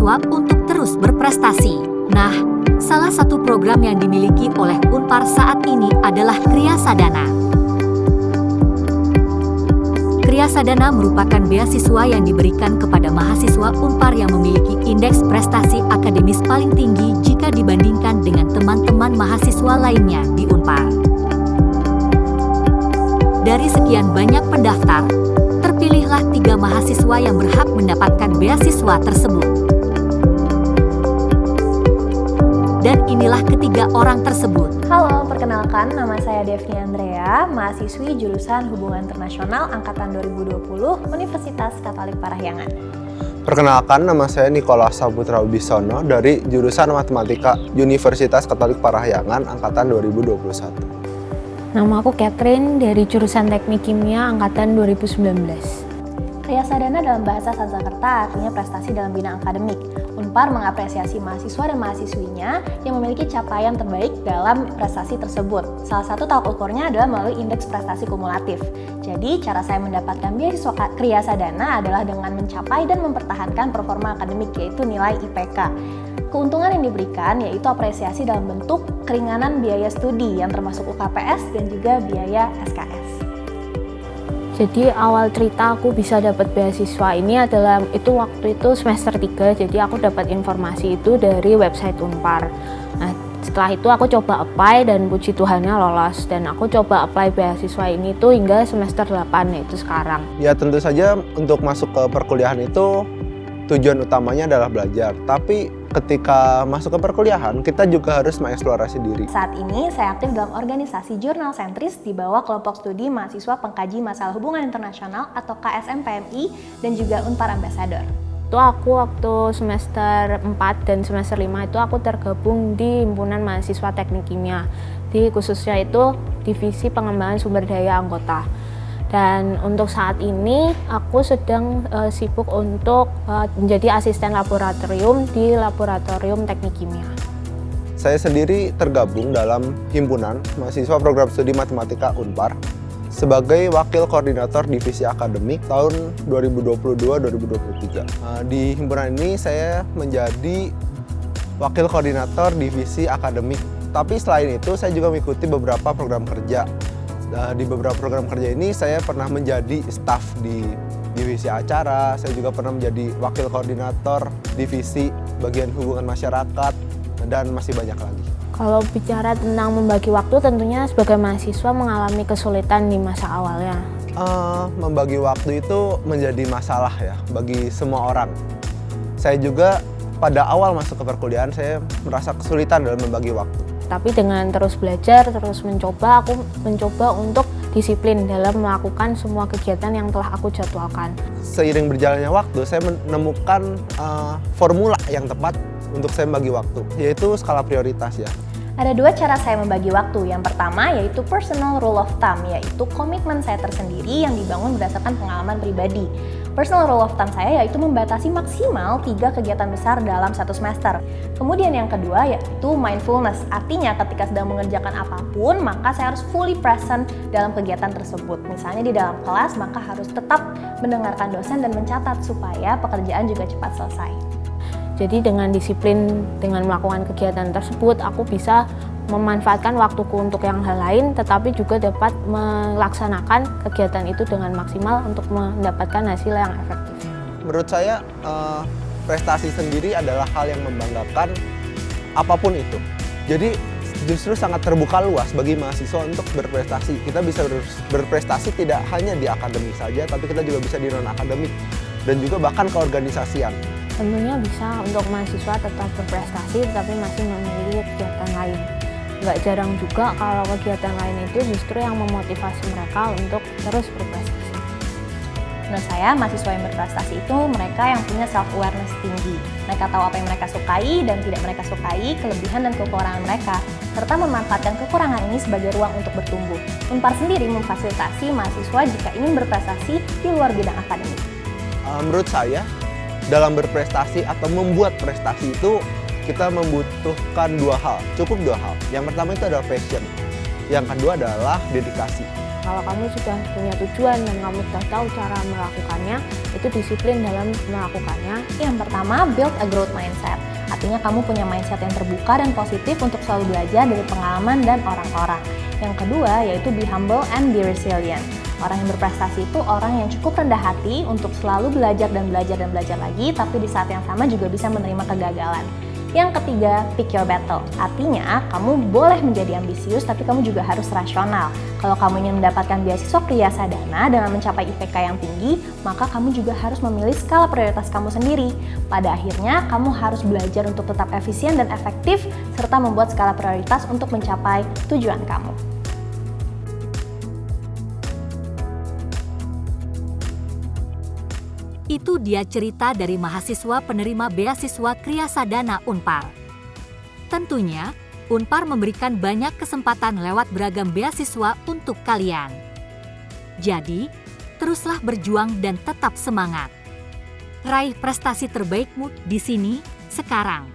mahasiswa untuk terus berprestasi. Nah, salah satu program yang dimiliki oleh Unpar saat ini adalah Kriyasadana. Kriyasadana merupakan beasiswa yang diberikan kepada mahasiswa Unpar yang memiliki indeks prestasi akademis paling tinggi jika dibandingkan dengan teman-teman mahasiswa lainnya di Unpar. Dari sekian banyak pendaftar, terpilihlah 3 mahasiswa yang berhak mendapatkan beasiswa tersebut. Dan inilah ketiga orang tersebut. Halo, perkenalkan nama saya Devni Andrea, mahasiswi jurusan Hubungan Internasional Angkatan 2020 Universitas Katolik Parahyangan. Perkenalkan, nama saya Nicholas Saputra Wibisono dari jurusan Matematika Universitas Katolik Parahyangan Angkatan 2021. Nama aku Catherine dari jurusan Teknik Kimia Angkatan 2019. Kriyasadana dalam bahasa Sanskerta artinya prestasi dalam bidang akademik. Unpar mengapresiasi mahasiswa dan mahasiswinya yang memiliki capaian terbaik dalam prestasi tersebut. Salah satu tolak ukurnya adalah melalui indeks prestasi kumulatif. Jadi, cara saya mendapatkan beasiswa Kriyasadana adalah dengan mencapai dan mempertahankan performa akademik, yaitu nilai IPK. Keuntungan yang diberikan yaitu apresiasi dalam bentuk keringanan biaya studi yang termasuk UKPS dan juga biaya SKS. Jadi awal cerita aku bisa dapat beasiswa ini adalah waktu itu semester 3, jadi aku dapat informasi itu dari website Unpar. Nah, setelah itu aku coba apply dan puji Tuhannya lolos, dan aku coba apply beasiswa ini tuh hingga semester 8, yaitu sekarang. Ya, tentu saja untuk masuk ke perkuliahan itu tujuan utamanya adalah belajar, tapi ketika masuk ke perkuliahan, kita juga harus mengeksplorasi diri. Saat ini, saya aktif dalam organisasi Jurnal Sentris di bawah kelompok studi mahasiswa pengkaji masalah hubungan internasional atau KSM-PMI dan juga Unpar Ambassador. Itu aku waktu semester 4 dan semester 5 itu aku tergabung di Himpunan Mahasiswa Teknik Kimia. Di khususnya itu Divisi Pengembangan Sumber Daya Anggota. Dan untuk saat ini aku sedang sibuk untuk menjadi asisten laboratorium di Laboratorium Teknik Kimia. Saya sendiri tergabung dalam himpunan mahasiswa program studi matematika Unpar sebagai wakil koordinator divisi akademik tahun 2022-2023. Di himpunan ini saya menjadi wakil koordinator divisi akademik. Tapi selain itu saya juga mengikuti beberapa program kerja. Di beberapa program kerja ini saya pernah menjadi staf di divisi acara, saya juga pernah menjadi wakil koordinator divisi bagian hubungan masyarakat, dan masih banyak lagi. Kalau bicara tentang membagi waktu, tentunya sebagai mahasiswa mengalami kesulitan di masa awalnya. Membagi waktu itu menjadi masalah ya bagi semua orang. Saya juga pada awal masuk ke perkuliahan saya merasa kesulitan dalam membagi waktu. Tapi dengan terus belajar, terus mencoba, aku mencoba untuk disiplin dalam melakukan semua kegiatan yang telah aku jadwalkan. Seiring berjalannya waktu, saya menemukan formula yang tepat untuk saya membagi waktu, yaitu skala prioritas ya. Ada 2 cara saya membagi waktu. Yang pertama yaitu personal rule of thumb, yaitu komitmen saya tersendiri yang dibangun berdasarkan pengalaman pribadi. Personal rule of thumb saya yaitu membatasi maksimal 3 kegiatan besar dalam 1 semester. Kemudian yang kedua yaitu mindfulness, artinya ketika sedang mengerjakan apapun maka saya harus fully present dalam kegiatan tersebut. Misalnya di dalam kelas maka harus tetap mendengarkan dosen dan mencatat supaya pekerjaan juga cepat selesai. Jadi dengan disiplin, dengan melakukan kegiatan tersebut, aku bisa memanfaatkan waktuku untuk yang hal lain, tetapi juga dapat melaksanakan kegiatan itu dengan maksimal untuk mendapatkan hasil yang efektif. Menurut saya, prestasi sendiri adalah hal yang membanggakan apapun itu. Jadi justru sangat terbuka luas bagi mahasiswa untuk berprestasi. Kita bisa berprestasi tidak hanya di akademik saja, tapi kita juga bisa di non-akademik dan juga bahkan keorganisasian. Tentunya bisa untuk mahasiswa tetap berprestasi tetapi masih memiliki kegiatan lain. Nggak jarang juga kalau kegiatan lain itu justru yang memotivasi mereka untuk terus berprestasi. Menurut saya, mahasiswa yang berprestasi itu mereka yang punya self-awareness tinggi. Mereka tahu apa yang mereka sukai dan tidak mereka sukai, kelebihan dan kekurangan mereka, serta memanfaatkan kekurangan ini sebagai ruang untuk bertumbuh. Unpar sendiri memfasilitasi mahasiswa jika ingin berprestasi di luar bidang akademik. Menurut saya, dalam berprestasi atau membuat prestasi itu kita membutuhkan 2 hal, cukup 2 hal. Yang pertama itu adalah passion, yang kedua adalah dedikasi. Kalau kamu sudah punya tujuan dan kamu sudah tahu cara melakukannya, itu disiplin dalam melakukannya. Yang pertama, build a growth mindset. Artinya kamu punya mindset yang terbuka dan positif untuk selalu belajar dari pengalaman dan orang-orang. Yang kedua, yaitu be humble and be resilient. Orang yang berprestasi itu orang yang cukup rendah hati untuk selalu belajar dan belajar dan belajar lagi, tapi di saat yang sama juga bisa menerima kegagalan. Yang ketiga, pick your battle. Artinya, kamu boleh menjadi ambisius, tapi kamu juga harus rasional. Kalau kamu ingin mendapatkan beasiswa Kriya Sadana dengan mencapai IPK yang tinggi, maka kamu juga harus memilih skala prioritas kamu sendiri. Pada akhirnya, kamu harus belajar untuk tetap efisien dan efektif, serta membuat skala prioritas untuk mencapai tujuan kamu. Itu dia cerita dari mahasiswa penerima beasiswa Kriya Sadana Unpar. Tentunya, Unpar memberikan banyak kesempatan lewat beragam beasiswa untuk kalian. Jadi, teruslah berjuang dan tetap semangat. Raih prestasi terbaikmu di sini, sekarang.